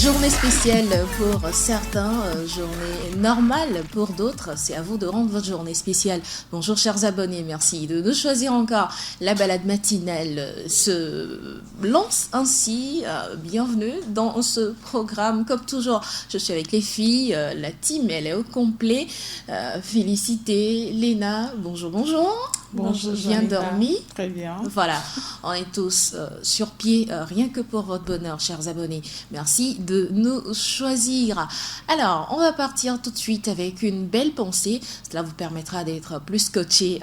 Journée spéciale pour certains, journée normale pour d'autres. C'est à vous de rendre votre journée spéciale. Bonjour chers abonnés, merci de nous choisir encore. La balade matinale se lance ainsi. Bienvenue dans ce programme. Comme toujours, je suis avec les filles. La team, elle est au complet. Félicité, Léna. Bonjour, bonjour. Bonjour, bien dormi. Très bien. Voilà, on est tous sur pied, rien que pour votre bonheur, chers abonnés. Merci de nous choisir. Alors, on va partir tout de suite avec une belle pensée. Cela vous permettra d'être plus scotché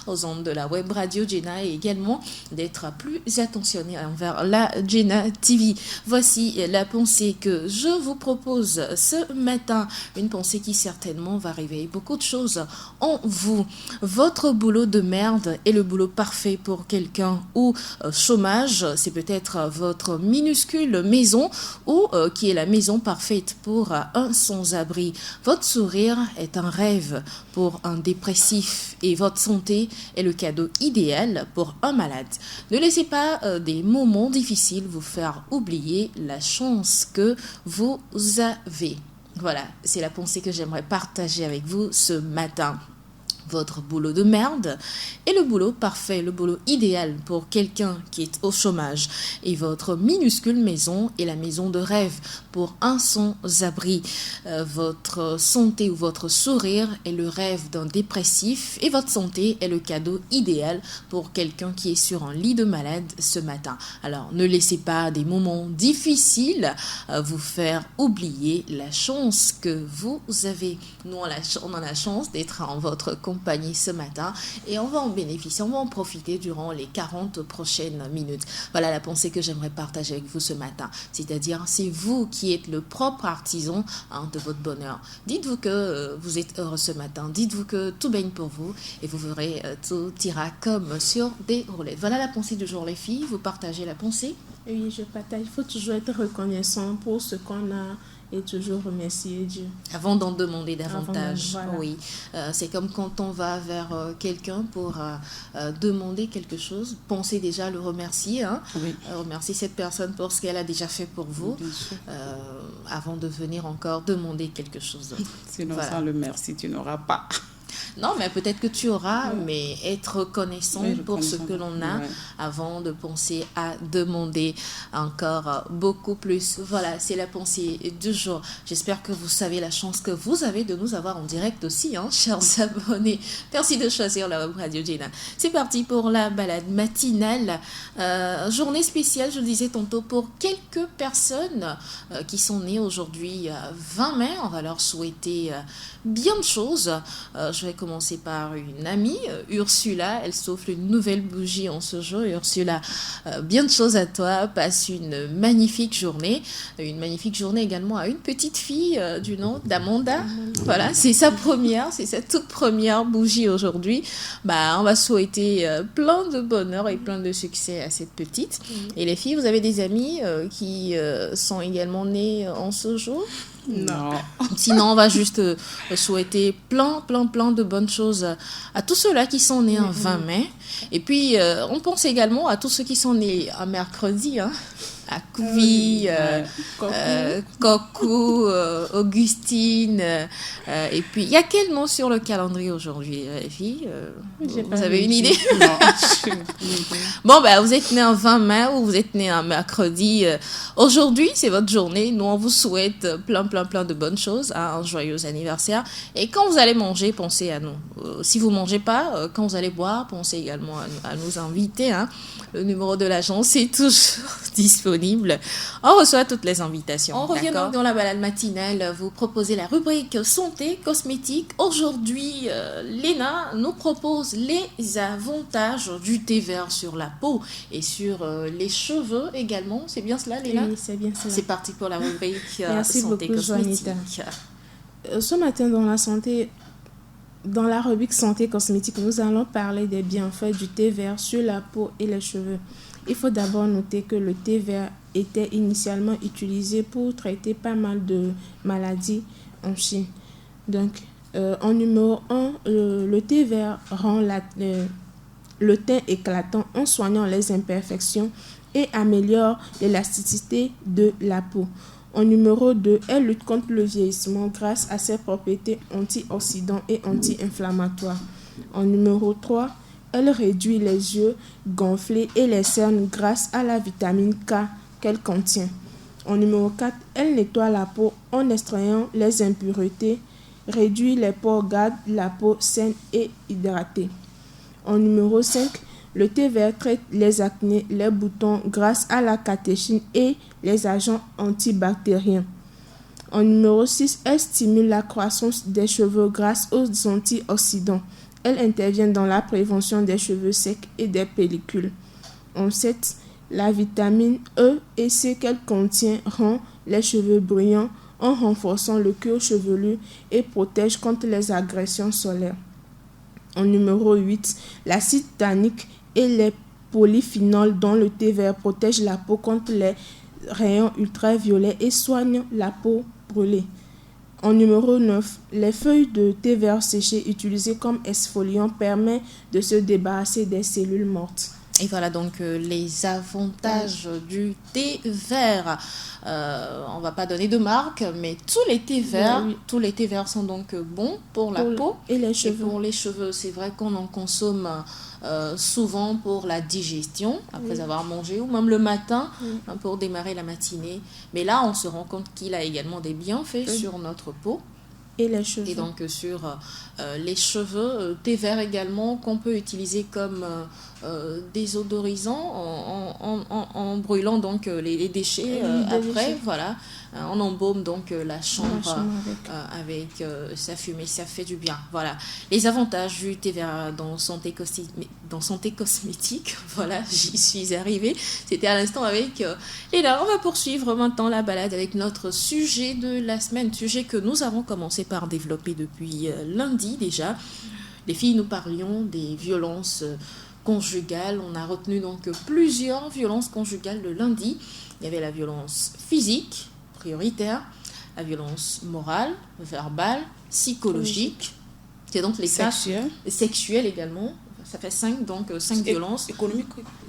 aux ondes de la web radio Jenna et également d'être plus attentionné envers la Jenna TV. Voici la pensée que je vous propose ce matin. Une pensée qui certainement va réveiller beaucoup de choses en vous. Votre boulot de merde est le boulot parfait pour quelqu'un ou chômage, c'est peut-être votre minuscule maison ou qui est la maison parfaite pour un sans-abri. Votre sourire est un rêve pour un dépressif et votre santé est le cadeau idéal pour un malade. Ne laissez pas des moments difficiles vous faire oublier la chance que vous avez. Voilà, c'est la pensée que j'aimerais partager avec vous ce matin. Votre boulot de merde est le boulot parfait, le boulot idéal pour quelqu'un qui est au chômage. Et votre minuscule maison est la maison de rêve pour un sans-abri. Votre santé ou votre sourire est le rêve d'un dépressif et votre santé est le cadeau idéal pour quelqu'un qui est sur un lit de malade ce matin. Alors, ne laissez pas des moments difficiles vous faire oublier la chance que vous avez. Nous, on a la chance d'être en votre compagnie ce matin et on va en bénéficier, on va en profiter durant les 40 prochaines minutes. Voilà la pensée que j'aimerais partager avec vous ce matin, c'est-à-dire c'est vous qui êtes le propre artisan de votre bonheur. Dites-vous que vous êtes heureux ce matin, dites-vous que tout baigne pour vous et vous verrez tout ira comme sur des roulettes. Voilà la pensée du jour les filles, vous partagez la pensée? Oui, je partage, il faut toujours être reconnaissant pour ce qu'on a et toujours remercier Dieu. Avant d'en demander davantage, voilà. Oui. C'est comme quand on va vers quelqu'un pour demander quelque chose, pensez déjà à le remercier, Oui. Remercier cette personne pour ce qu'elle a déjà fait pour vous, avant de venir encore demander quelque chose d'autre. Sinon, sans le merci, tu n'auras pas. Non, mais peut-être que tu auras, mais être reconnaissant pour ce que l'on a avant de penser à demander encore beaucoup plus. Voilà, c'est la pensée du jour. J'espère que vous savez la chance que vous avez de nous avoir en direct aussi, chers abonnés. Merci de choisir la web radio Jenna. C'est parti pour la balade matinale. Journée spéciale, je le disais tantôt, pour quelques personnes qui sont nées aujourd'hui 20 mai. On va leur souhaiter bien de choses. Je vais commencer par une amie, Ursula. Elle souffle une nouvelle bougie en ce jour. Ursula, bien de choses à toi. Passe une magnifique journée. Une magnifique journée également à une petite fille du nom d'Amanda. Voilà, c'est sa toute première bougie aujourd'hui. On va souhaiter plein de bonheur et plein de succès à cette petite. Et les filles, vous avez des amis qui sont également nés en ce jour? Non. Sinon, on va juste souhaiter plein de bonnes choses à tous ceux-là qui sont nés un 20 mai. Et puis, on pense également à tous ceux qui sont nés un mercredi, à Couvi, Coco, Augustine. Et puis, il y a quel nom sur le calendrier aujourd'hui, les filles? Vous avez une idée? Non. Bon, vous êtes né un 20 mai ou vous êtes né un mercredi. Aujourd'hui, c'est votre journée. Nous, on vous souhaite plein de bonnes choses, un joyeux anniversaire. Et quand vous allez manger, pensez à nous. Si vous ne mangez pas, quand vous allez boire, pensez également à nous inviter. Le numéro de l'agence est toujours disponible. On reçoit toutes les invitations. On revient donc dans la balade matinale. Vous proposez la rubrique santé, cosmétique. Aujourd'hui, Léna nous propose les avantages du thé vert sur la peau et sur les cheveux également. C'est bien cela, Léna? Oui, c'est bien cela. C'est parti pour la rubrique Merci santé, beaucoup, cosmétique. Ce matin, dans la rubrique santé cosmétique, nous allons parler des bienfaits du thé vert sur la peau et les cheveux. Il faut d'abord noter que le thé vert était initialement utilisé pour traiter pas mal de maladies en Chine. Donc, en numéro 1, le thé vert rend le teint éclatant en soignant les imperfections et améliore l'élasticité de la peau. En numéro 2, elle lutte contre le vieillissement grâce à ses propriétés antioxydantes et anti-inflammatoires. En numéro 3, elle réduit les yeux gonflés et les cernes grâce à la vitamine K qu'elle contient. En numéro 4, elle nettoie la peau en extrayant les impuretés, réduit les pores, garde la peau saine et hydratée. En numéro 5, le thé vert traite les acnés, les boutons grâce à la catéchine et les agents antibactériens. En numéro 6, elle stimule la croissance des cheveux grâce aux antioxydants. Elle intervient dans la prévention des cheveux secs et des pellicules. En 7, la vitamine E et C qu'elle contient rend les cheveux brillants en renforçant le cuir chevelu et protège contre les agressions solaires. En numéro 8, l'acide tannique et les polyphénols dans le thé vert protègent la peau contre les rayons ultraviolets et soignent la peau brûlée. En numéro 9, les feuilles de thé vert séché utilisées comme exfoliant permettent de se débarrasser des cellules mortes. Et voilà donc les avantages du thé vert. On va pas donner de marque, mais tous les thés verts, tous les thés verts sont donc bons pour la peau et les cheveux. Et pour les cheveux, c'est vrai qu'on en consomme souvent pour la digestion après avoir mangé ou même le matin pour démarrer la matinée. Mais là, on se rend compte qu'il a également des bienfaits sur notre peau. Et les cheveux. Et donc sur les cheveux, thé vert également qu'on peut utiliser comme désodorisant en brûlant donc les déchets après, voilà. On embaume donc la chambre avec sa fumée, ça fait du bien. Voilà. Les avantages du thé vert dans santé cosmétique, voilà, j'y suis arrivée. C'était à l'instant avec Léna. On va poursuivre maintenant la balade avec notre sujet de la semaine, sujet que nous avons commencé par développer depuis lundi déjà. Les filles, nous parlions des violences conjugales. On a retenu donc plusieurs violences conjugales le lundi. Il y avait la violence physique, prioritaire, la violence morale, verbale, psychologique. C'est donc les cas sexuels également. Ça fait 5, donc 5 violences.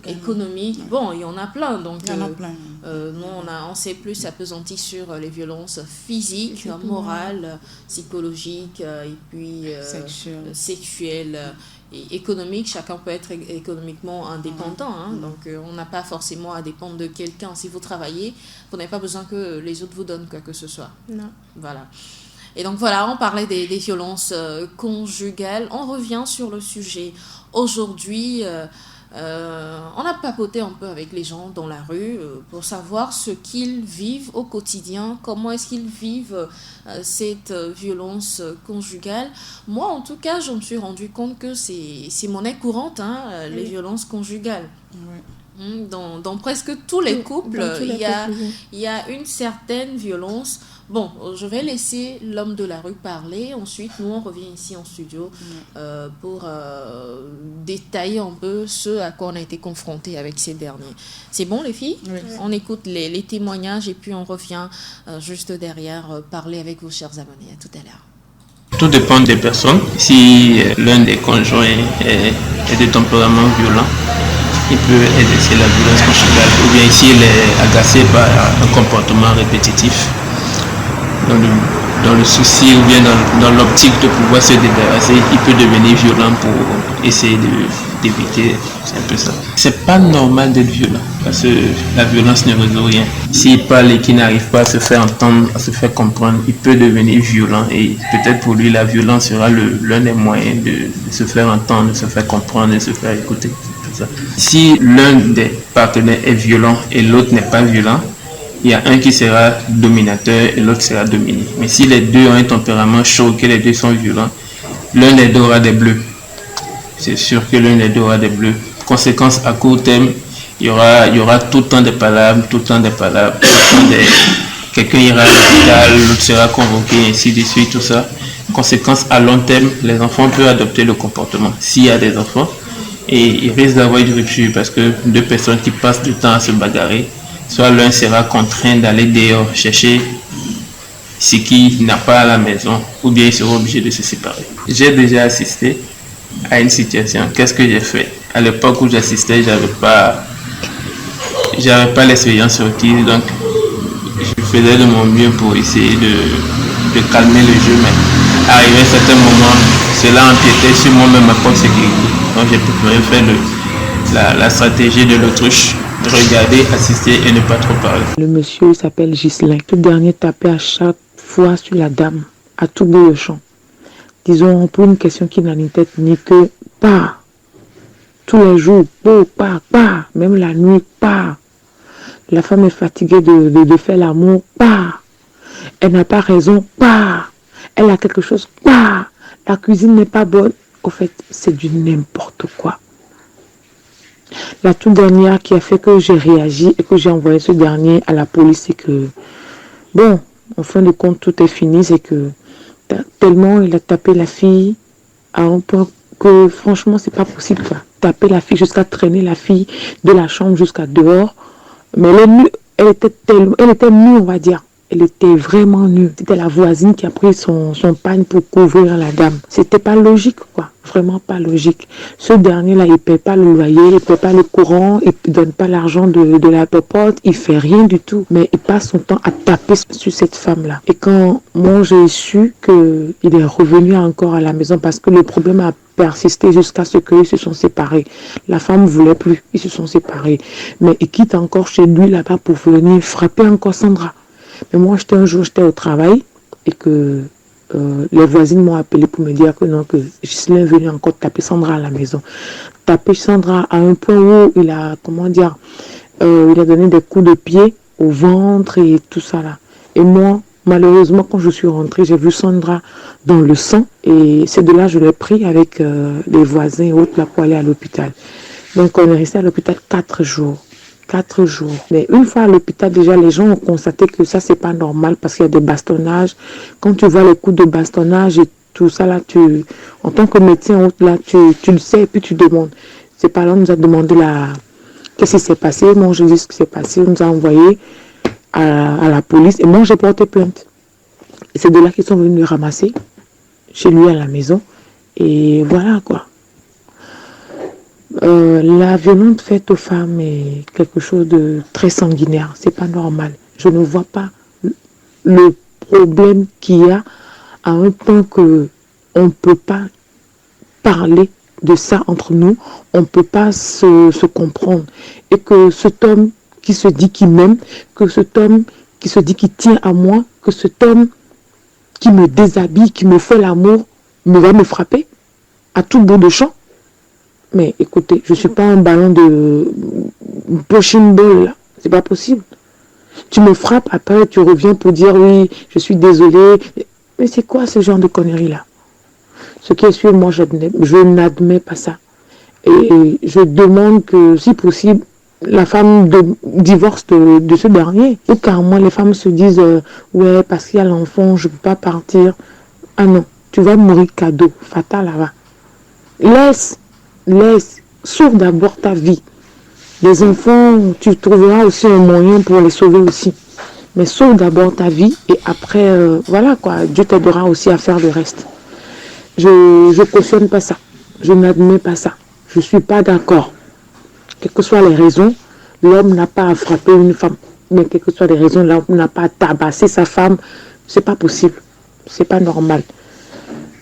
Économiques. Bon, il y en a plein. Donc, il y en a plein. Nous, on s'est plus appesanti sur les violences physiques, morales, psychologiques et puis sexuelles. Et économique, chacun peut être économiquement indépendant. Donc, on n'a pas forcément à dépendre de quelqu'un. Si vous travaillez, vous n'avez pas besoin que les autres vous donnent quoi que ce soit. Non. Voilà. Et donc, voilà, on parlait des violences conjugales. On revient sur le sujet. Aujourd'hui, on a papoté un peu avec les gens dans la rue pour savoir ce qu'ils vivent au quotidien, comment est-ce qu'ils vivent cette violence conjugale. Moi, en tout cas, je me suis rendu compte que c'est monnaie courante, les violences conjugales. Oui. Dans presque tous les couples, il y a une certaine violence. Bon, je vais laisser l'homme de la rue parler. Ensuite, nous, on revient ici en studio pour détailler un peu ce à quoi on a été confrontés avec ces derniers. C'est bon, les filles ? Oui. On écoute les témoignages et puis on revient juste derrière parler avec vos chers abonnés. À tout à l'heure. Tout dépend des personnes. Si l'un des conjoints est de tempérament violent, il peut exercer la violence conjugale. Ou bien s'il est agacé par un comportement répétitif, dans le souci ou bien dans l'optique de pouvoir se débarrasser, il peut devenir violent pour essayer d'éviter. C'est un peu ça. C'est pas normal d'être violent parce que la violence ne résout rien. S'il parle et qu'il n'arrive pas à se faire entendre, à se faire comprendre, il peut devenir violent et peut-être pour lui la violence sera l'un des moyens de se faire entendre, de se faire comprendre, de se faire écouter. C'est ça. Si l'un des partenaires est violent et l'autre n'est pas violent, il y a un qui sera dominateur et l'autre sera dominé. Mais si les deux ont un tempérament chaud, que les deux sont violents, l'un des deux aura des bleus. C'est sûr que l'un des deux aura des bleus. Conséquence à court terme, il y aura tout le temps des palabres, quelqu'un ira à l'hôpital, l'autre sera convoqué, ainsi de suite, tout ça. Conséquence à long terme, les enfants peuvent adopter le comportement. S'il y a des enfants, et il risque d'avoir une rupture parce que deux personnes qui passent du temps à se bagarrer, soit l'un sera contraint d'aller dehors chercher ce qu'il n'a pas à la maison, ou bien il sera obligé de se séparer. J'ai déjà assisté à une situation. Qu'est-ce que j'ai fait? À l'époque où j'assistais, j'avais pas l'expérience requise, donc Je faisais de mon mieux pour essayer de calmer le jeu, mais arrivé à un certain moment, cela empiétait sur moi-même ma propre sécurité. Donc j'ai préféré faire la stratégie de l'autruche, regarder, assister et ne pas trop parler. Le monsieur s'appelle Ghislain. Tout dernier tapait à chaque fois sur la dame, à tout bout de champ. Disons, pour une question qui n'a ni tête ni queue, pas. Tous les jours, pas. Même la nuit, pas. La femme est fatiguée de faire l'amour, pas. Elle n'a pas raison, pas. Elle a quelque chose, pas. La cuisine n'est pas bonne. Au fait, c'est du n'importe quoi. La toute dernière qui a fait que j'ai réagi et que j'ai envoyé ce dernier à la police, c'est que, bon, en fin de compte, tout est fini, c'est que tellement il a tapé la fille à un point que, franchement, c'est pas possible, quoi. Taper la fille jusqu'à traîner la fille de la chambre jusqu'à dehors. Mais elle était nue, on va dire. Elle était vraiment nue. C'était la voisine qui a pris son pagne pour couvrir la dame. C'était pas logique, quoi. Vraiment pas logique. Ce dernier-là, il paie pas le loyer, il paie pas le courant, il donne pas l'argent de la popote, il fait rien du tout. Mais il passe son temps à taper sur cette femme-là. Et quand moi, j'ai su qu'il est revenu encore à la maison parce que le problème a persisté jusqu'à ce qu'ils se sont séparés. La femme ne voulait plus, ils se sont séparés. Mais il quitte encore chez lui là-bas pour venir frapper encore Sandra. Mais moi, un jour, j'étais au travail et que les voisines m'ont appelé pour me dire que non, que Ghislain est venu encore taper Sandra à la maison. Taper Sandra à un point où il a, il a donné des coups de pied au ventre et tout ça là. Et moi, malheureusement, quand je suis rentrée, j'ai vu Sandra dans le sang et c'est de là que je l'ai pris avec les voisins et autres là pour aller à l'hôpital. Donc, on est resté à l'hôpital 4 jours. 4 jours. Mais une fois à l'hôpital, déjà, les gens ont constaté que ça, c'est pas normal parce qu'il y a des bastonnages. Quand tu vois les coups de bastonnage et tout ça, là, en tant que médecin, là, tu le sais et puis tu demandes. C'est pas là, on nous a demandé qu'est-ce qui s'est passé. Moi, je dis ce qui s'est passé. On nous a envoyé à la police et moi, j'ai porté plainte. Et c'est de là qu'ils sont venus le ramasser chez lui à la maison. Et voilà, quoi. La violence faite aux femmes est quelque chose de très sanguinaire. C'est pas normal. Je ne vois pas le problème qu'il y a à un point que on ne peut pas parler de ça entre nous. On ne peut pas se comprendre. Et que cet homme qui se dit qu'il m'aime, que cet homme qui se dit qu'il tient à moi, que cet homme qui me déshabille, qui me fait l'amour, va me frapper à tout bout de champ. Mais écoutez, je ne suis pas un ballon de punching ball là. C'est pas possible. Tu me frappes, après tu reviens pour dire oui, je suis désolée. Mais c'est quoi ce genre de conneries là? Ce qui est sûr, moi je n'admets pas ça. Et je demande que, si possible, la femme divorce de ce dernier. Ou carrément les femmes se disent ouais, parce qu'il y a l'enfant, je ne peux pas partir. Ah non, tu vas mourir cadeau, fatal là-bas. Sauve d'abord ta vie. Les enfants, tu trouveras aussi un moyen pour les sauver aussi. Mais sauve d'abord ta vie et après, voilà quoi, Dieu t'aidera aussi à faire le reste. Je ne cautionne pas ça. Je n'admets pas ça. Je ne suis pas d'accord. Quelles que soient les raisons, l'homme n'a pas à frapper une femme. Mais quelles que soient les raisons, l'homme n'a pas à tabasser sa femme. C'est pas possible. C'est pas normal.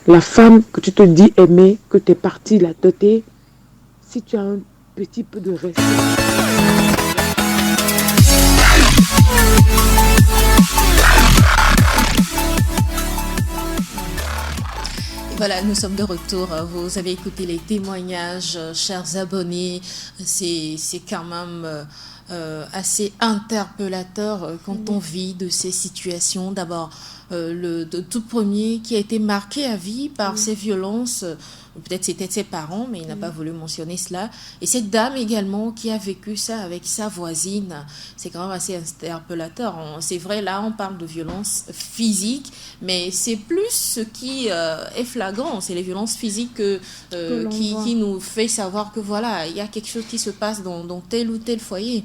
La femme que tu te dis aimer, que tu es parti la doter, si tu as un petit peu de respect. Voilà, nous sommes de retour. Vous avez écouté les témoignages, chers abonnés. C'est quand même assez interpellateur quand on vit de ces situations. D'abord, le tout premier qui a été marqué à vie par ces violences. Peut-être c'était ses parents, mais il n'a pas voulu mentionner cela. Et cette dame également qui a vécu ça avec sa voisine, c'est quand même assez interpellateur. C'est vrai, là, on parle de violence physique, mais c'est plus ce qui est flagrant. C'est les violences physiques qui nous fait savoir que voilà, il y a quelque chose qui se passe dans tel ou tel foyer.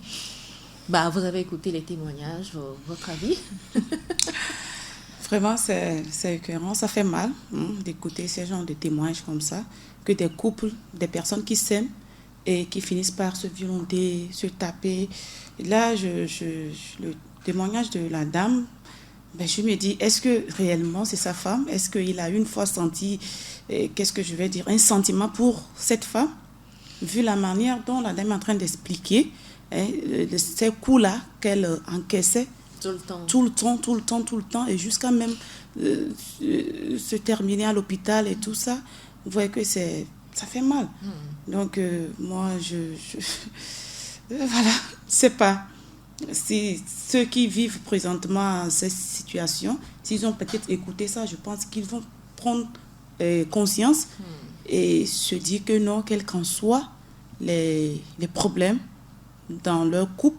Bah, vous avez écouté les témoignages, votre avis? Vraiment, c'est écœurant, ça fait mal d'écouter ces genres de témoignages comme ça, que des couples, des personnes qui s'aiment et qui finissent par se violenter, se taper. Et là, témoignage de la dame, ben, je me dis, est-ce que réellement c'est sa femme? Est-ce qu'il a une fois senti, qu'est-ce que je vais dire, un sentiment pour cette femme? Vu la manière dont la dame est en train d'expliquer, ces coups-là qu'elle encaissait tout le temps, et jusqu'à même se terminer à l'hôpital et tout ça, vous voyez que ça fait mal. Donc, moi, voilà, je sais pas. Si ceux qui vivent présentement cette situation, s'ils ont peut-être écouté ça, je pense qu'ils vont prendre conscience et se dire que non, quels qu'en soient les problèmes dans leur couple,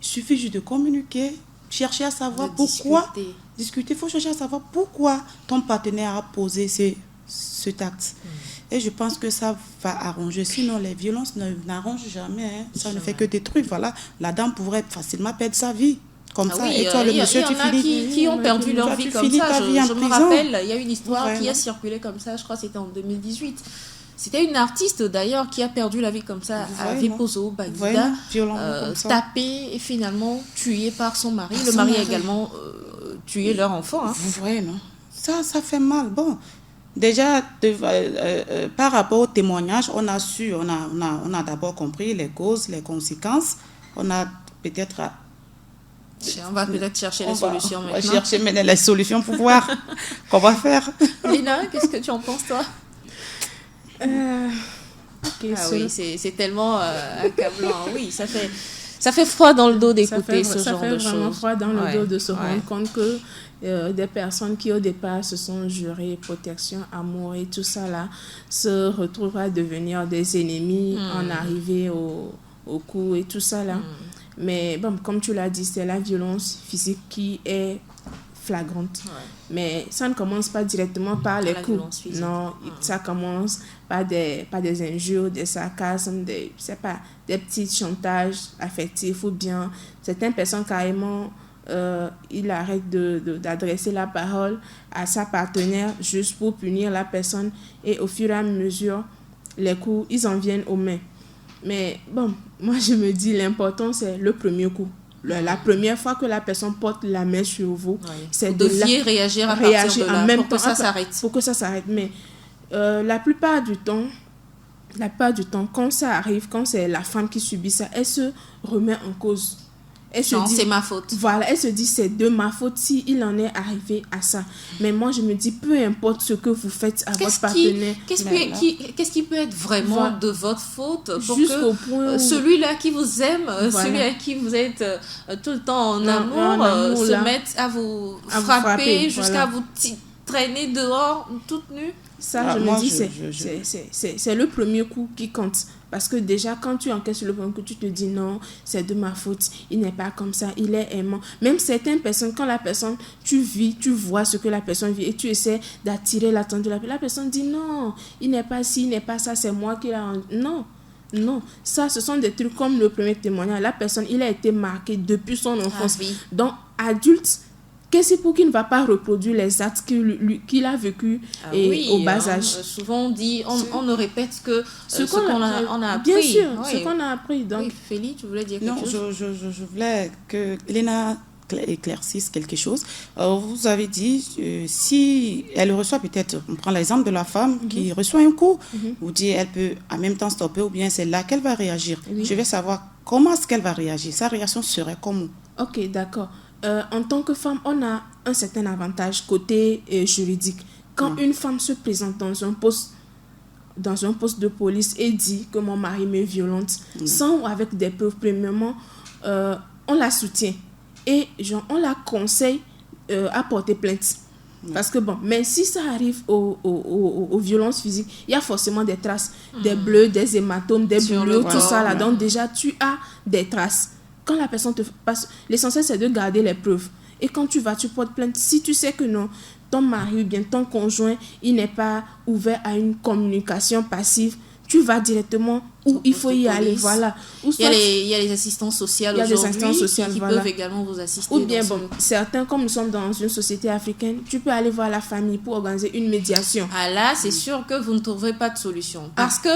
il suffit juste de communiquer, chercher à savoir pourquoi. Discuter, il faut chercher à savoir pourquoi ton partenaire a posé cet acte. Et je pense que ça va arranger. Sinon, les violences n'arrangent jamais. Hein. Ça ne fait que détruire. Voilà. La dame pourrait facilement perdre sa vie. Comme ça. Oui, et toi, le monsieur, tu finis. Il y en a qui ont perdu leur vie comme ça. Je me rappelle, il y a une histoire qui a circulé comme ça. Je crois que c'était en 2018. C'était une artiste d'ailleurs qui a perdu la vie comme ça à Viposo, Baguida, tapée et finalement tuée par son mari. Le mari a également tué leur enfant. Hein. Vous voyez, non? Ça fait mal. Bon. Déjà, par rapport au témoignage, on a d'abord compris les causes, les conséquences. On va peut-être chercher les solutions maintenant. On va chercher maintenant les solutions pour voir qu'on va faire. Lina, qu'est-ce que tu en penses, toi? Oui, c'est tellement accablant. Oui, ça fait froid dans le dos d'écouter ce genre de choses. Ça fait vraiment froid dans le dos de se rendre compte que des personnes qui au départ se sont jurées protection, amour et tout ça là, se retrouvent à devenir des ennemis en arrivée au coup et tout ça là. Mais bon, comme tu l'as dit, c'est la violence physique qui est flagrante. Mais ça ne commence pas directement par les coups. Non, ça commence par des injures, des sarcasmes, des petits chantages affectifs ou bien certaines personnes carrément il arrête d'adresser la parole à sa partenaire juste pour punir la personne et au fur et à mesure les coups ils en viennent aux mains. Mais bon, moi je me dis l'important c'est le premier coup. La première fois que la personne porte la main sur vous, c'est de réagir à partir de là, même pour que ça s'arrête. Pour que ça s'arrête. Mais la plupart du temps, quand ça arrive, quand c'est la femme qui subit ça, elle se remet en cause. C'est ma faute. Voilà, elle se dit c'est de ma faute si il en est arrivé à ça. Mais moi je me dis peu importe ce que vous faites à votre partenaire. Qu'est-ce qui peut être vraiment de votre faute pour jusqu'au que point où celui-là qui vous aime, celui à qui vous êtes tout le temps en amour se mette à vous frapper jusqu'à vous traîner dehors toute nue? Ça, je me dis, c'est le premier coup qui compte. Parce que déjà, quand tu enquêtes sur le premier coup, tu te dis non, c'est de ma faute. Il n'est pas comme ça, il est aimant. Même certaines personnes, quand la personne, tu vois ce que la personne vit et tu essaies d'attirer l'attention de la personne dit non, il n'est pas ci, il n'est pas ça, c'est moi qui l'a... Non, ça, ce sont des trucs comme le premier témoignage. La personne, il a été marqué depuis son enfance. Donc, adulte, qu'est-ce pour qu'il ne va pas reproduire les actes qu'il a vécu au bas âge? Souvent on dit, on ne répète que ce qu'on a appris. Bien sûr, ce qu'on a appris. Donc, Félie, tu voulais dire quelque chose? Non, je voulais que Elena éclaircisse quelque chose. Vous avez dit, si elle reçoit peut-être, on prend l'exemple de la femme qui reçoit un coup, vous dites elle peut en même temps stopper ou bien c'est là qu'elle va réagir. Oui. Je vais savoir comment est-ce qu'elle va réagir. Sa réaction serait comment? Ok, d'accord. En tant que femme, on a un certain avantage côté juridique. Quand une femme se présente dans un poste de police et dit que mon mari me violente, sans ou avec des preuves, premièrement, on la soutient. Et on la conseille à porter plainte. Parce que bon, mais si ça arrive aux violences physiques, il y a forcément des traces, des bleus, des hématomes, des bleus, tout ça là. Donc déjà, tu as des traces. Quand la personne te passe, l'essentiel c'est de garder les preuves. Et quand tu portes plainte, si tu sais que non, ton mari ou bien ton conjoint, il n'est pas ouvert à une communication passive, tu vas directement où il faut y aller, police. voilà. Ou Il y, a soit- il y a les assistantes sociales Il y a des aujourd'hui assistantes sociales, qui voilà. peuvent également vous assister. Ou bien, dans ce- bon, certains, comme nous sommes dans une société africaine, tu peux aller voir la famille pour organiser une médiation. Ah là, c'est sûr que vous ne trouverez pas de solution. Parce que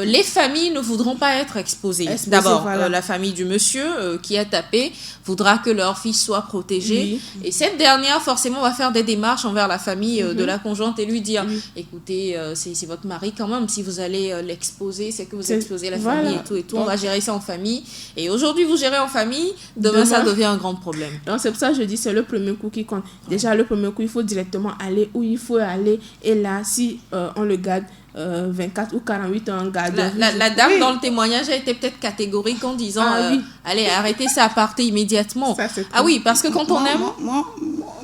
les familles ne voudront pas être exposées. Exposées, D'abord, voilà. la famille du monsieur qui a tapé voudra que leur fils soit protégé. Oui. Et cette dernière, forcément, va faire des démarches envers la famille de la conjointe et lui dire, Oui. écoutez, c'est votre mari quand même. Si vous allez l'exposer, c'est que vous C'est- exposez la voilà. famille et tout. On va gérer ça en famille. Et aujourd'hui, vous gérez en famille. Demain, ça Demain. devient un grand problème. Donc c'est pour ça que je dis c'est le premier coup qui compte. Déjà le premier coup il faut directement aller où il faut aller et là si on le garde 24 ou 48 heures en garde. La dame Oui. dans le témoignage a été peut-être catégorique en disant Ah oui. allez, arrêtez ça, partez immédiatement. Ça, c'est Ah oui, parce que quand on aime,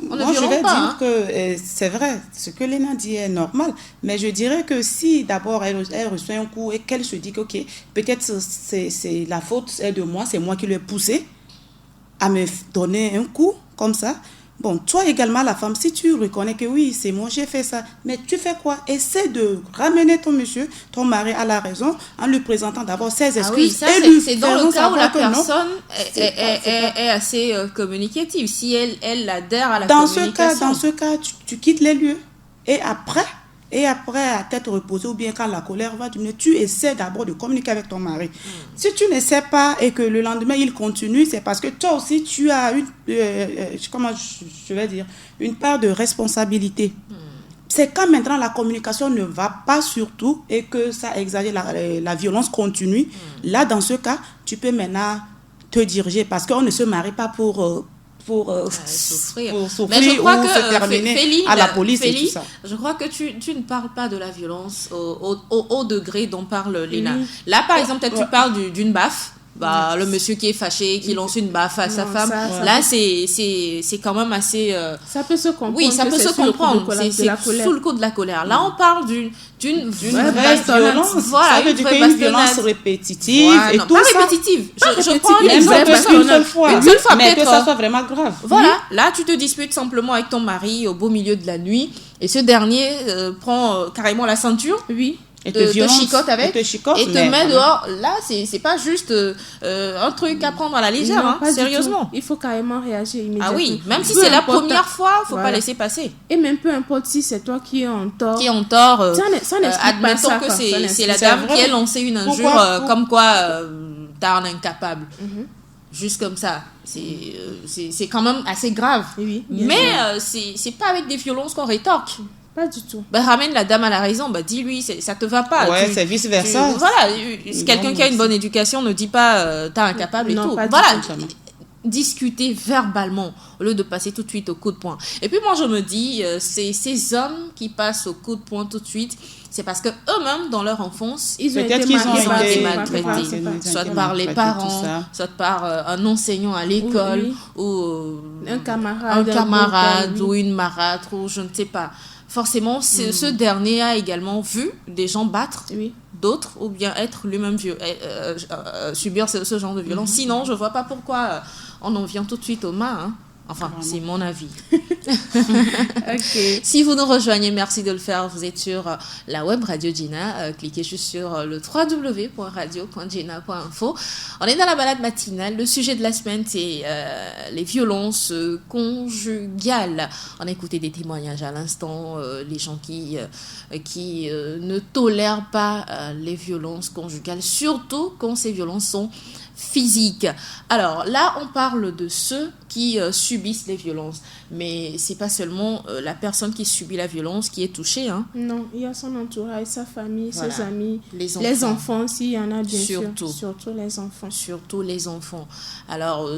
on ne je violente vais pas, dire hein. que c'est vrai, ce que Léna dit est normal, mais je dirais que si d'abord elle reçoit un coup et qu'elle se dit que ok, peut-être c'est la faute est de moi, c'est moi qui l'ai poussé à me donner un coup comme ça. Bon, toi également, la femme, si tu reconnais que oui, c'est moi, j'ai fait ça, mais tu fais quoi? Essaie de ramener ton monsieur, ton mari à la raison en lui présentant d'abord ses excuses. Ah oui, ça et lui c'est dans faisant le cas où la savoir que non. personne c'est pas- est assez communicative. Si elle adhère à la Dans communication. ce cas, tu quittes les lieux. Et après, à tête reposée, ou bien quand la colère va diminuer, tu essaies d'abord de communiquer avec ton mari. Si tu n'essaies pas et que le lendemain, il continue, c'est parce que toi aussi, tu as une part de responsabilité. C'est quand maintenant la communication ne va pas surtout et que ça exagère, la violence continue. Là, dans ce cas, tu peux maintenant te diriger parce qu'on ne se marie pas pour souffrir. souffrir Mais je crois ou que se terminer Félie, à la police Félie, et tout ça. je crois que tu ne parles pas de la violence au degré dont parle Léna. Oui. Là, par exemple, peut-être tu parles d'une baffe. Bah, le monsieur qui est fâché, qui lance une baffe à sa Non, femme. ça- Là, c'est quand même assez... Ça peut se comprendre. Oui, ça que peut c'est se sous le coup de comprendre. colère, C'est de la colère. sous le coup de la colère. Là, on parle d'une Vraie bastonnade. violence. Voilà, Ça veut une dire vraie qu'il y a une violence bastonnade. répétitive Voilà, et non, tout pas ça. répétitive. Je répétitive, prends une l'exemple vraie que Une seule fois. Une seule fois, Mais que peut-être, ça soit vraiment grave. Voilà, là tu te disputes simplement avec ton mari au beau milieu de la nuit et ce dernier prend carrément la ceinture, Oui. Et te violence, chicote avec et te chicote, et te mais met voilà. dehors. Là, c'est pas juste un truc à prendre à la légère, Non, hein, pas du sérieusement. tout. Il faut carrément réagir immédiatement. Ah oui, même si Peu c'est la importe première fois, faut Voilà. pas laisser passer. Et même peu importe si c'est toi qui es en tort. Qui est en tort, Ça n'explique pas admettons ça, que quoi. Ça c'est n'explique la pas. dame C'est qui vrai. a lancé une injure Pourquoi comme quoi t'as un incapable. Mhm. Juste comme ça. C'est quand même assez grave. Oui, bien sûr. Mais c'est pas avec des violences qu'on rétorque. Pas du tout. Bah, ramène la dame à la raison, bah, dis-lui, ça te va pas. Ouais, Tu- c'est vice-versa. voilà, quelqu'un qui a une c'est- bonne éducation ne dit pas t'es incapable et Non, tout. pas du Voilà, tout, jamais. discuter verbalement au lieu de passer tout de suite au coup de poing. Et puis moi je me dis, ces hommes qui passent au coup de poing tout de suite, c'est parce que eux-mêmes dans leur enfance, Ils ont Peut-être été qu'ils ont ils ont été été maltraités, maltraités. soit été par les maltraités, parents, tout ça. soit par un enseignant à l'école, Oui, ou Un camarade. un camarade groupe, ou une marâtre, ou je ne sais pas. Forcément, ce dernier a également vu des gens battre Oui. d'autres ou bien être lui-même subir ce genre de violence. Sinon, je vois pas pourquoi on en vient tout de suite aux mains. Hein. Enfin, c'est mon avis. Ok. Si vous nous rejoignez, merci de le faire. Vous êtes sur la web Radio Gina. Cliquez juste sur le www.radio.gina.info. On est dans la balade matinale. Le sujet de la semaine, c'est les violences conjugales. On a écouté des témoignages à l'instant. Les gens qui ne tolèrent pas les violences conjugales, surtout quand ces violences sont physiques. Alors là, on parle de ceux qui subissent les violences. Mais c'est pas seulement la personne qui subit la violence qui est touchée. Hein. Non, il y a son entourage, sa famille, Voilà. ses amis, Les les enfants, s'il y en a bien Surtout. sûr. Surtout les enfants. Surtout les enfants. Alors,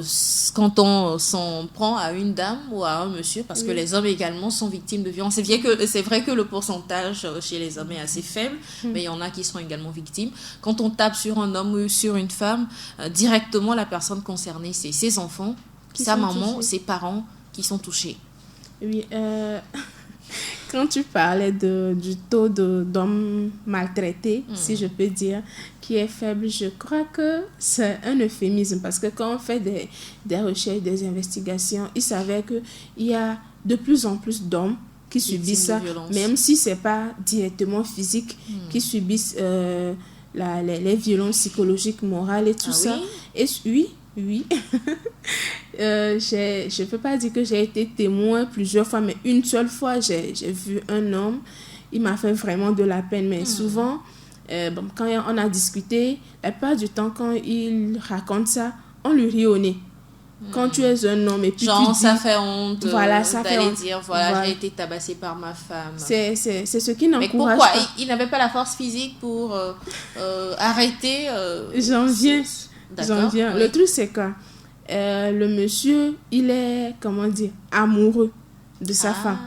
quand on s'en prend à une dame ou à un monsieur, parce que Oui. les hommes également sont victimes de violences, c'est vrai que le pourcentage chez les hommes est assez faible, mais il y en a qui sont également victimes. Quand on tape sur un homme ou sur une femme, directement la personne concernée, c'est ses enfants, Qui sa sont maman, touchés. ses parents qui sont touchés. Oui, quand tu parlais du taux d'hommes maltraités, si je peux dire, qui est faible, je crois que c'est un euphémisme parce que quand on fait des recherches, des investigations, il s'avère qu'il y a de plus en plus d'hommes qui subissent de ça, violences. même si ce n'est pas directement physique, qui subissent les violences psychologiques, morales et tout ça. Oui? Et oui. Je ne peux pas dire que j'ai été témoin plusieurs fois, mais une seule fois, j'ai vu un homme. Il m'a fait vraiment de la peine. Mais souvent, quand on a discuté, la plupart du temps, quand il raconte ça, on lui rit au nez. Quand tu es un homme et puis genre, tu dis... ça fait honte Voilà, ça fait d'aller honte. dire, voilà, j'ai été tabassé par ma femme. C'est ce qui Mais n'encourage pourquoi pas. il n'avait pas la force physique pour arrêter J'en viens. D'accord, oui. Le truc, c'est que le monsieur, il est, comment dire, amoureux de sa femme.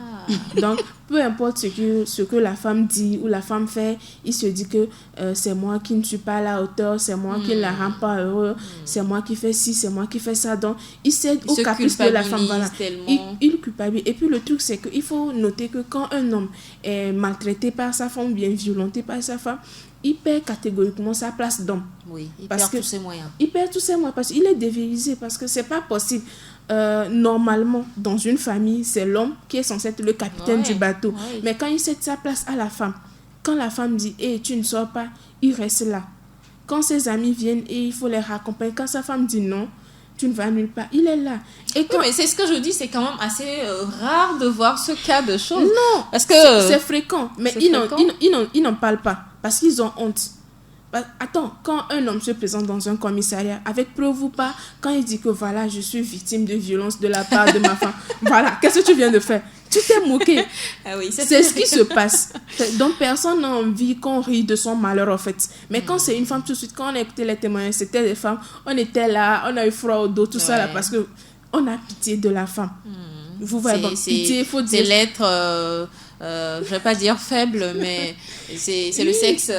Donc, peu importe ce que la femme dit ou la femme fait, il se dit que c'est moi qui ne suis pas à la hauteur, c'est moi qui ne la rends pas heureux, c'est moi qui fais ci, c'est moi qui fais ça. Donc, il cède au caprice de la femme. Voilà. Il culpabilise. Et puis, le truc, c'est qu'il faut noter que quand un homme est maltraité par sa femme ou bien violenté par sa femme, il perd catégoriquement sa place d'homme. Oui, il parce perd que tous ses moyens. Il perd tous ses moyens parce qu'il est dévalorisé, parce que c'est pas possible. Normalement, dans une famille, c'est l'homme qui est censé être le capitaine du bateau. Ouais. Mais quand il cède sa place à la femme, quand la femme dit hey, tu ne sors pas, il reste là. Quand ses amis viennent et il faut les raccompagner, quand sa femme dit non, tu ne vas nulle part, il est là. Et quand... Oui, mais c'est ce que je dis, c'est quand même assez rare de voir ce cas de choses. Non, parce que c'est fréquent, mais ils n'en parlent pas parce qu'ils ont honte. Attends, quand un homme se présente dans un commissariat, avec preuve ou pas, quand il dit que voilà, je suis victime de violence de la part de ma femme, voilà, qu'est-ce que tu viens de faire? Tu t'es moqué. Ah oui, c'est ce qui se passe. Donc, personne n'a envie qu'on rie de son malheur, en fait. Mais quand c'est une femme, tout de suite, quand on a écouté les témoignages, c'était des femmes, on était là, on a eu froid au dos, tout ça, là, parce qu'on a pitié de la femme. Vous voyez, donc, pitié, il faut dire... C'est l'être... je vais pas dire faible, mais c'est le sexe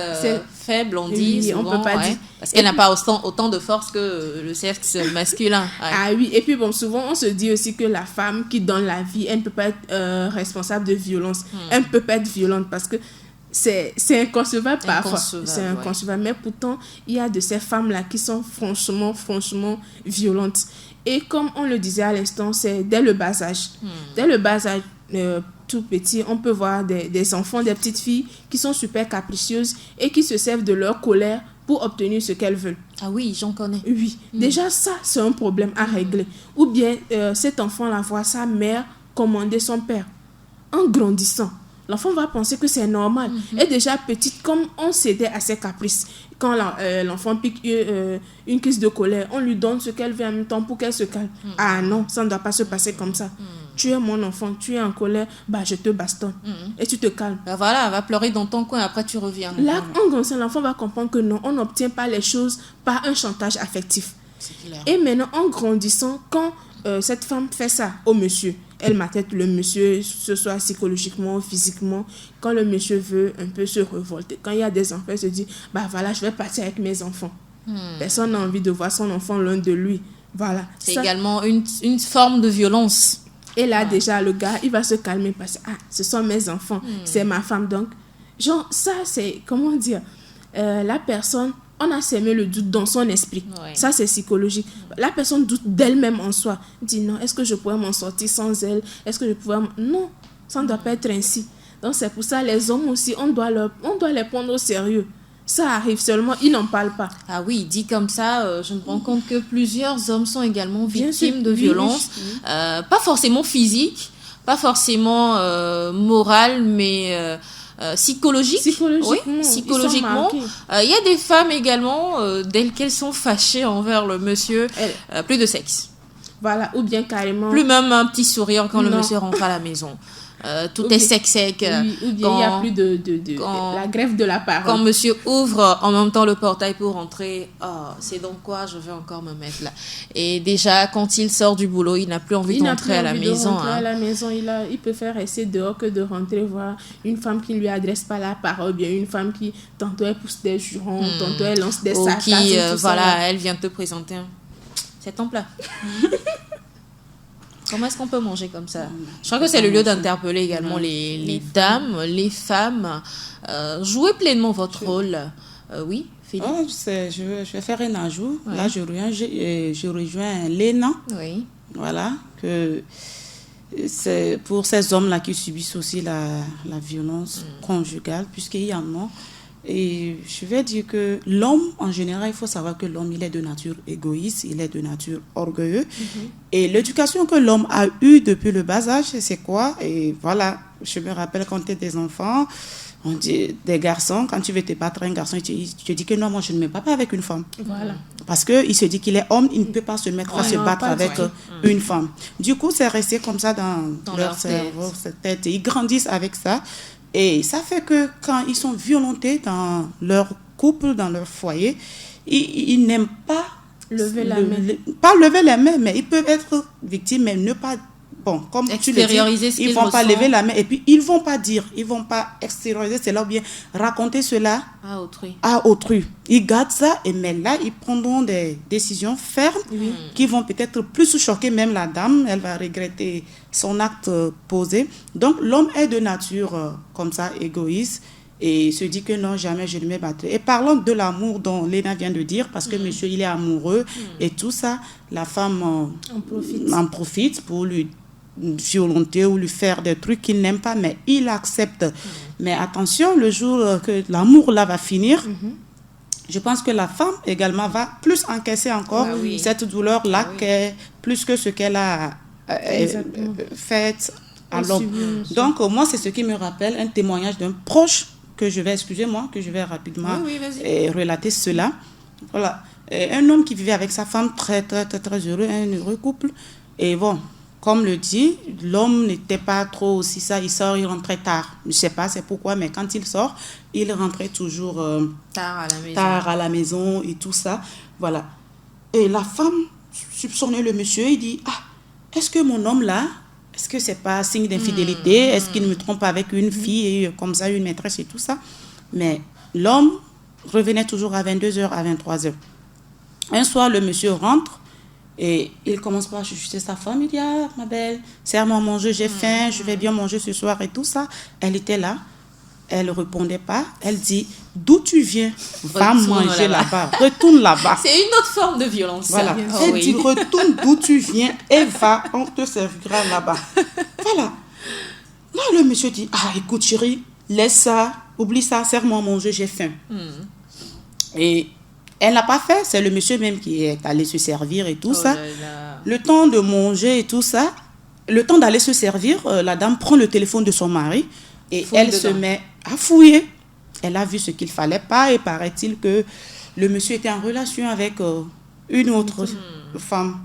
faible, on dit souvent, on peut pas dire. parce qu'elle n'a pas autant de force que le sexe masculin. Ouais. Ah oui, et puis bon, souvent on se dit aussi que la femme qui donne la vie, elle ne peut pas être responsable de violence. Elle ne peut pas être violente parce que c'est inconcevable parfois. C'est inconcevable, mais pourtant, il y a de ces femmes-là qui sont franchement violentes. Et comme on le disait à l'instant, c'est dès le bas âge. Dès le bas âge, tout petit, on peut voir des enfants, des petites filles qui sont super capricieuses et qui se servent de leur colère pour obtenir ce qu'elles veulent. Ah oui, j'en connais. Oui, déjà ça, c'est un problème à régler. Ou bien, cet enfant-là voit sa mère commander son père. En grandissant, l'enfant va penser que c'est normal. Et déjà petite, comme on cédait à ses caprices, quand l'enfant pique une crise de colère, on lui donne ce qu'elle veut en même temps pour qu'elle se calme. Ah non, ça ne doit pas se passer comme ça. Tu es mon enfant, tu es en colère, bah je te bastonne. Et tu te calmes. Bah voilà, va pleurer dans ton coin, après tu reviens. Là, en grandissant, l'enfant va comprendre que non, on n'obtient pas les choses par un chantage affectif. C'est clair. Et maintenant, en grandissant, quand cette femme fait ça au monsieur, elle maltraite le monsieur, ce soit psychologiquement ou physiquement, quand le monsieur veut un peu se révolter, quand il y a des enfants, il se dit, bah voilà, je vais partir avec mes enfants. Personne n'a envie de voir son enfant loin de lui. Voilà. C'est également une forme de violence. Et là, déjà, le gars, il va se calmer parce que, ce sont mes enfants, c'est ma femme. Donc, genre, ça, c'est, comment dire, la personne, on a semé le doute dans son esprit. Ouais. Ça, c'est psychologique. La personne doute d'elle-même en soi. Dit non, est-ce que je pourrais m'en sortir sans elle? Est-ce que je pourrais... Non, ça ne doit pas être ainsi. Donc, c'est pour ça, les hommes aussi, on doit les prendre au sérieux. Ça arrive seulement, ils n'en parlent pas. Ah oui, dit comme ça, je me rends compte que plusieurs hommes sont également victimes de violences. Oui. Pas forcément physiques, pas forcément morales, mais... psychologiquement. Il y a des femmes également, dès qu'elles sont fâchées envers le monsieur, plus de sexe. Voilà, ou bien carrément... Plus même un petit sourire quand le monsieur rentre à la maison. Tout est sec. Oui, ou bien il n'y a plus de la greffe de la parole. Quand monsieur ouvre en même temps le portail pour rentrer, c'est donc quoi je vais encore me mettre là. Et déjà, quand il sort du boulot, il n'a plus envie d'entrer à la maison. À la maison, il préfère rester dehors que de rentrer voir une femme qui ne lui adresse pas la parole, bien une femme qui, tantôt elle pousse des jurons, tantôt elle lance des sarcasmes. Elle vient te présenter. C'est ton plat. Comment est-ce qu'on peut manger comme ça? Je crois que c'est le lieu d'interpeller également les dames, les femmes. Jouez pleinement votre rôle. Oui, Philippe. Je vais faire un ajout. Ouais. Là, je rejoins Léna. Oui. Voilà. Que c'est pour ces hommes-là qui subissent aussi la violence conjugale, puisqu'il y en a. Et je vais dire que l'homme, en général, il faut savoir que l'homme, il est de nature égoïste, il est de nature orgueilleux. Et l'éducation que l'homme a eue depuis le bas âge, c'est quoi? Et voilà, je me rappelle quand tu es des enfants, on dit, des garçons, quand tu veux te battre un garçon, il te dit que non, moi je ne me bats pas avec une femme. Voilà. Parce qu'il se dit qu'il est homme, il ne peut pas se mettre à se battre avec une femme. Du coup, c'est resté comme ça dans leur cerveau, cette tête. Et ils grandissent avec ça. Et ça fait que quand ils sont violentés dans leur couple, dans leur foyer, ils n'aiment pas Lever la main. Pas lever les mains, mais ils peuvent être victimes, mais ne pas... Bon, comme tu le dis, ils ne vont pas lever la main et puis ils ne vont pas dire, ils ne vont pas extérioriser cela ou bien raconter cela à autrui. Ils gardent ça, mais là, ils prendront des décisions fermes qui vont peut-être plus choquer même la dame. Elle va regretter son acte posé. Donc, l'homme est de nature comme ça, égoïste, et se dit que non, jamais je ne me battrai. Et parlons de l'amour dont Léna vient de dire, parce que monsieur, il est amoureux et tout ça, la femme en profite pour lui violenter ou lui faire des trucs qu'il n'aime pas, mais il accepte. Mais attention, le jour que l'amour là va finir, je pense que la femme également va plus encaisser encore cette douleur là, plus que ce qu'elle a fait à l'homme. Donc moi, c'est ce qui me rappelle un témoignage d'un proche que je vais rapidement relater cela. Voilà. Un homme qui vivait avec sa femme, très heureux, un heureux couple. Et bon, comme le dit, l'homme n'était pas trop aussi ça. Il sort, il rentrait tard. Je ne sais pas c'est pourquoi, mais quand il sort, il rentrait toujours tard à la maison et tout ça. Voilà. Et la femme soupçonnait le monsieur. Il dit, est-ce que mon homme là, est-ce que c'est pas signe d'infidélité? Est-ce qu'il me trompe avec une fille et comme ça, une maîtresse et tout ça? Mais l'homme revenait toujours à 22h, à 23h. Un soir, le monsieur rentre et il commence par chuchoter sa femme. Il dit, ma belle, serre-moi à manger, j'ai faim, je vais bien manger ce soir et tout ça. Elle était là. Elle ne répondait pas. Elle dit, d'où tu viens? Va manger là-bas. Retourne là-bas. C'est une autre forme de violence. Voilà. Elle dit, retourne d'où tu viens et va, on te servira là-bas. Voilà. Là, le monsieur dit, écoute chérie, laisse ça, oublie ça, serre-moi à manger, j'ai faim. Et elle n'a pas fait. C'est le monsieur même qui est allé se servir et tout ça. Le temps de manger et tout ça, le temps d'aller se servir, la dame prend le téléphone de son mari et elle se met à fouiller. Elle a vu ce qu'il ne fallait pas et paraît-il que le monsieur était en relation avec une autre femme.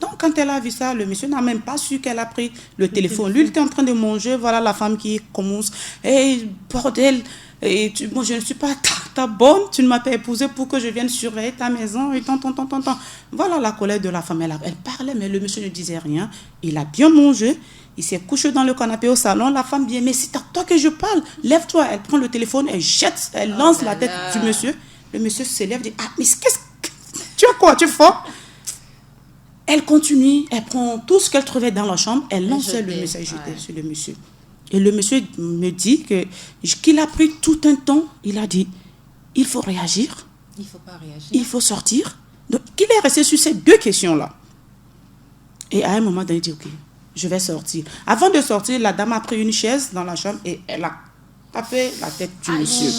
Donc, quand elle a vu ça, le monsieur n'a même pas su qu'elle a pris le téléphone. Lui, il était en train de manger. Voilà la femme qui commence. Hey, bordel, moi, je ne suis pas ta bonne. Tu ne m'as pas épousée pour que je vienne surveiller ta maison. Et tant. Voilà la colère de la femme. Elle parlait, mais le monsieur ne disait rien. Il a bien mangé. Il s'est couché dans le canapé au salon. La femme vient, mais c'est à toi que je parle. Lève-toi. Elle prend le téléphone, elle lance la tête du monsieur. Le monsieur se lève et dit, mais qu'est-ce que... Tu as quoi? Tu es fort? Elle continue, elle prend tout ce qu'elle trouvait dans la chambre, elle lançait le message sur le monsieur. Et le monsieur me dit qu'il a pris tout un temps. Il a dit, il faut réagir. Il ne faut pas réagir. Il faut sortir. Donc, il est resté sur ces deux questions-là. Et à un moment donné, il dit, ok, je vais sortir. Avant de sortir, la dame a pris une chaise dans la chambre et elle a tapé la tête du monsieur.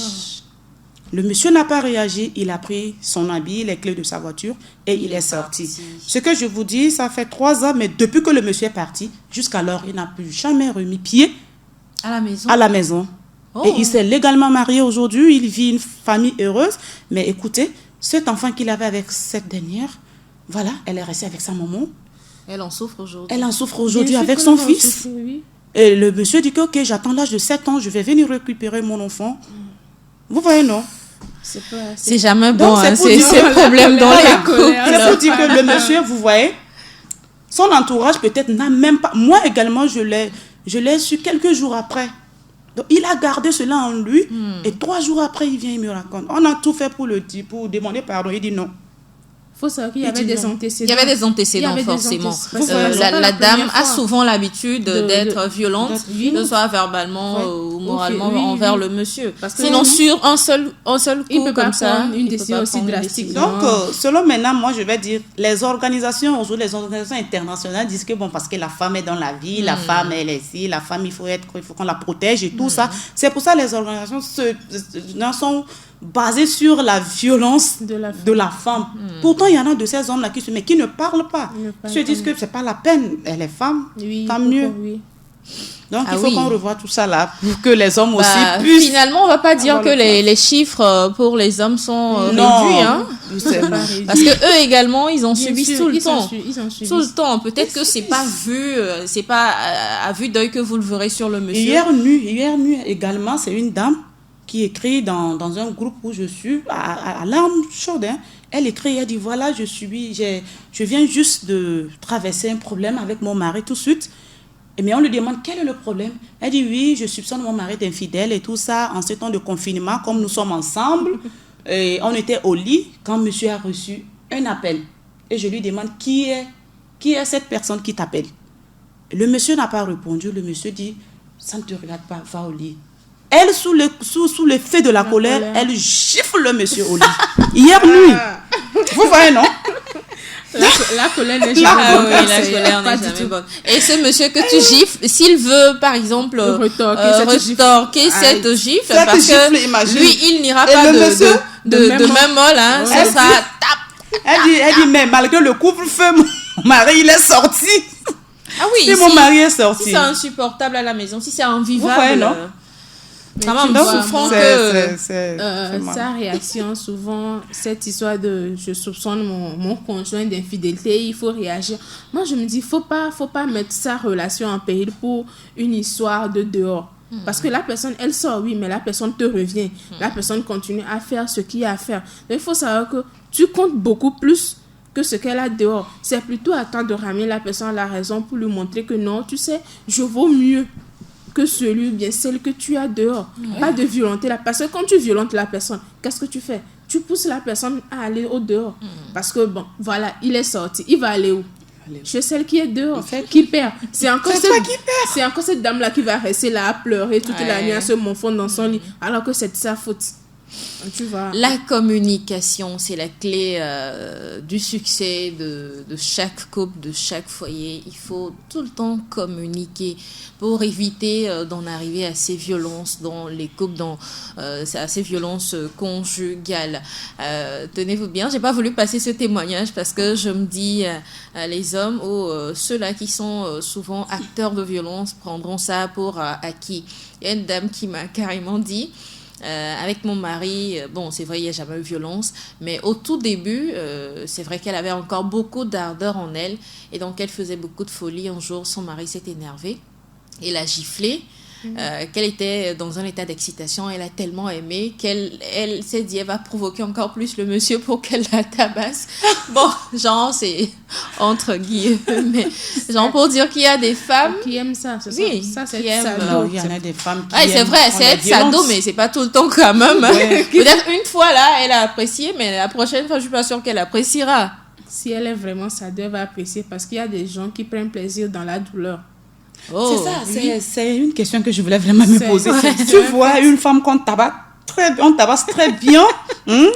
Le monsieur n'a pas réagi, il a pris son habit, les clés de sa voiture et il est sorti. Ce que je vous dis, ça fait 3 ans, mais depuis que le monsieur est parti, jusqu'alors, il n'a plus jamais remis pied à la maison. Et il s'est légalement marié aujourd'hui, il vit une famille heureuse. Mais écoutez, cet enfant qu'il avait avec cette dernière, voilà, elle est restée avec sa maman. Elle en souffre aujourd'hui. Elle en souffre aujourd'hui avec son fils. Et le monsieur dit que, ok, j'attends l'âge de 7 ans, je vais venir récupérer mon enfant. Vous voyez, non? C'est jamais bon, c'est ce problème dans les couples. C'est pour dire que le monsieur, vous voyez, son entourage peut-être n'a même pas... Moi également, je l'ai su quelques jours après. Donc, il a gardé cela en lui et 3 jours après, il vient, il me raconte. On a tout fait pour le dire, pour demander pardon. Il dit non. faut savoir qu'il y avait des antécédents. Il y avait des antécédents, forcément. La dame a souvent l'habitude d'être violente, que ce soit verbalement ou moralement envers le monsieur. Parce que sinon, sur un seul coup, comme ça, une décision aussi drastique. Donc, selon maintenant, moi, je vais dire, les organisations internationales disent que, bon, parce que la femme est dans la vie, la femme, elle est ici, la femme, il faut qu'on la protège et tout ça. C'est pour ça que les organisations sont basées sur la violence de la femme. Pourtant, il y en a de ces hommes-là qui ne parlent pas. Ils se disent que c'est pas la peine. Elle est femme, tant mieux. Donc, il faut qu'on revoie tout ça là pour que les hommes aussi puissent... Finalement, on ne va pas dire que les chiffres pour les hommes sont réduits. Hein? Parce qu'eux également, ils ont subi tout le temps. Tout le temps. Peut-être que c'est pas à vue d'œil que vous le verrez sur le monsieur. Hier nuit également, c'est une dame qui écrit dans un groupe où je suis, à larmes chaudes. Hein. Elle écrit, elle dit, voilà, je viens juste de traverser un problème avec mon mari tout de suite. Mais on lui demande quel est le problème. Elle dit oui, je soupçonne mon mari d'infidèle et tout ça. En ce temps de confinement, comme nous sommes ensemble, et on était au lit quand monsieur a reçu un appel. Et je lui demande qui est cette personne qui t'appelle. Le monsieur n'a pas répondu. Le monsieur dit, ça ne te regarde pas, va au lit. Elle, sous l'effet de la colère, elle gifle le monsieur au lit. Hier nuit. Vous voyez, non? La colère n'est jamais bonne. La colère n'est jamais bonne. Et ce monsieur que tu gifles, s'il veut, par exemple, retorquer cette gifle, parce que lui, il n'ira pas de main molle, hein, ça tape. Elle dit, mais malgré le couvre-feu, mon mari, il est sorti. Ah oui, si mon mari est sorti. Si c'est insupportable à la maison, si c'est invivable. Vous voyez, non? Sa réaction, souvent, cette histoire de je soupçonne mon conjoint d'infidélité, il faut réagir. Moi, je me dis, faut pas mettre sa relation en péril pour une histoire de dehors. Parce que la personne, elle sort, oui, mais la personne te revient. La personne continue à faire ce qu'il y a à faire. Donc, il faut savoir que tu comptes beaucoup plus que ce qu'elle a dehors. C'est plutôt à toi de ramener la personne à la raison pour lui montrer que non, tu sais, je vaux mieux que celui ou bien celle que tu as dehors. Pas de violenter la personne. Quand tu violentes la personne, qu'est-ce que tu fais? Tu pousses la personne à aller au dehors. Parce que, bon, voilà, il est sorti. Il va aller où? Chez celle qui est dehors, qui perd. C'est encore cette dame-là qui va rester là à pleurer toute la nuit, à se morfondre dans son lit, alors que c'est de sa faute. Tu vois. La communication, c'est la clé du succès de chaque couple, de chaque foyer. Il faut tout le temps communiquer pour éviter d'en arriver à ces violences dans les couples, à ces violences conjugales. Tenez-vous bien, j'ai pas voulu passer ce témoignage parce que je me dis, les hommes ou ceux-là qui sont souvent acteurs de violence prendront ça pour acquis. Il y a une dame qui m'a carrément dit, avec mon mari, bon, c'est vrai, il n'y a jamais eu violence, mais au tout début, c'est vrai qu'elle avait encore beaucoup d'ardeur en elle, et donc elle faisait beaucoup de folie. Un jour, son mari s'est énervé, et l'a giflé, qu'elle était dans un état d'excitation. Elle a tellement aimé qu'elle s'est dit, elle va provoquer encore plus le monsieur pour qu'elle la tabasse. Bon, genre, c'est entre guillemets, mais genre pour dire qu'il y a des femmes qui aiment ça. Oui, ça c'est qui aiment. Alors, il y en a des femmes qui c'est vrai, c'est être sado, mais c'est pas tout le temps quand même. Peut-être une fois là, elle a apprécié, mais la prochaine fois, je suis pas sûre qu'elle appréciera. Si elle est vraiment sado, elle va apprécier, parce qu'il y a des gens qui prennent plaisir dans la douleur. C'est ça, c'est une question que je voulais vraiment me poser. Tu vois une femme qu'on tabasse très bien,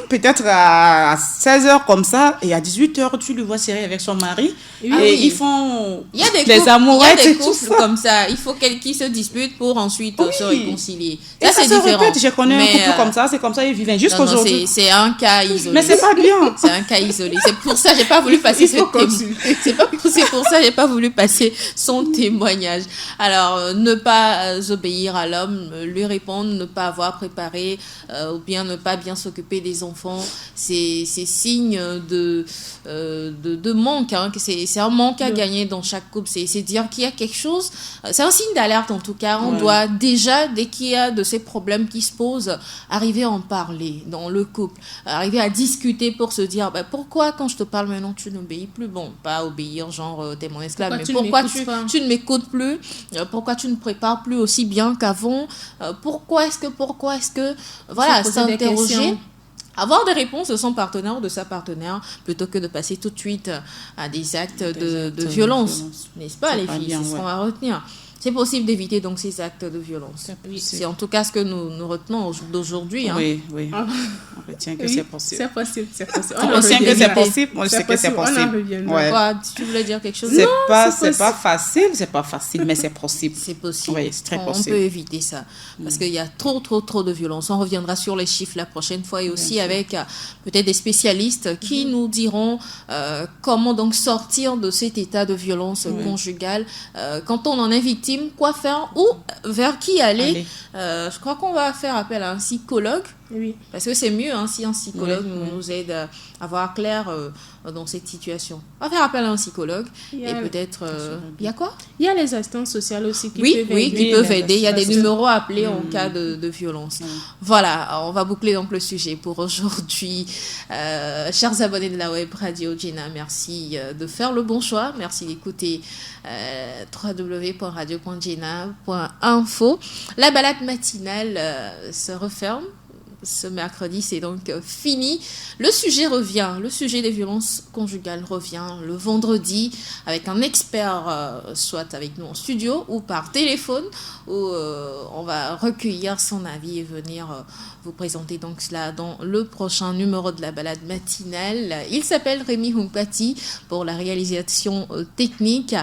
peut-être à 16h comme ça, et à 18h, tu le vois serrer avec son mari, et ils font les amourettes et tout ça. Comme ça. Il faut qui se disputent pour ensuite se réconcilier. Ça, c'est différent. Répète, je connais un couple comme ça, c'est comme ça, ils vivent jusqu'aujourd'hui. C'est un cas isolé. Mais c'est pas bien. C'est un cas isolé. C'est pour ça que j'ai pas voulu passer ce témoignage. C'est pour ça que j'ai pas voulu passer son témoignage. Alors, ne pas obéir à l'homme, lui répondre, ne pas avoir préparé, ou bien ne pas bien s'occuper des enfants, c'est signe de manque, hein, que c'est un manque à gagner dans chaque couple. C'est dire qu'il y a quelque chose, c'est un signe d'alerte en tout cas. On doit déjà, dès qu'il y a de ces problèmes qui se posent, arriver à en parler dans le couple, arriver à discuter pour se dire, pourquoi quand je te parle maintenant tu n'obéis plus? Bon, pas obéir genre t'es mon esclave, mais pourquoi tu ne m'écoutes plus? Pourquoi tu ne prépares plus aussi bien qu'avant? Pourquoi est-ce que voilà, s'interroger avoir des réponses de son partenaire ou de sa partenaire plutôt que de passer tout de suite à des actes de violence. N'est-ce pas, les filles? C'est ce qu'on va retenir. C'est possible d'éviter donc ces actes de violence. C'est en tout cas ce que nous retenons d'aujourd'hui. Hein. Oui. On retient que c'est possible. C'est possible. On retient que c'est possible. On sait que c'est possible. Quoi, tu voulais dire quelque chose? C'est pas facile, mais c'est possible. C'est possible. Oui, c'est très possible. On peut éviter ça. Parce qu'il y a trop de violence. On reviendra sur les chiffres la prochaine fois et aussi avec peut-être des spécialistes qui nous diront comment donc sortir de cet état de violence conjugale. Quand on en est victime, quoi faire ou vers qui aller. Je crois qu'on va faire appel à un psychologue. Oui. Parce que c'est mieux si un psychologue nous aide à voir clair dans cette situation. On va faire appel à un psychologue. Et peut-être... il y a quoi? Il y a les assistantes sociales aussi qui peuvent aider. Il y a des numéros à appeler en cas de violence. Voilà, on va boucler donc le sujet pour aujourd'hui. Chers abonnés de la web radio Gina, merci de faire le bon choix. Merci d'écouter www.radio.gina.info. La balade matinale se referme. Ce mercredi, c'est donc fini. Le sujet revient, le sujet des violences conjugales revient le vendredi avec un expert, soit avec nous en studio ou par téléphone, où on va recueillir son avis et venir vous présenter donc cela dans le prochain numéro de la balade matinale. Il s'appelle Rémi Humpati pour la réalisation technique.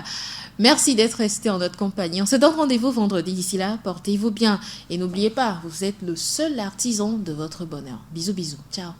Merci d'être resté en notre compagnie. On se donne rendez-vous vendredi. D'ici là, portez-vous bien. Et n'oubliez pas, vous êtes le seul artisan de votre bonheur. Bisous, bisous. Ciao.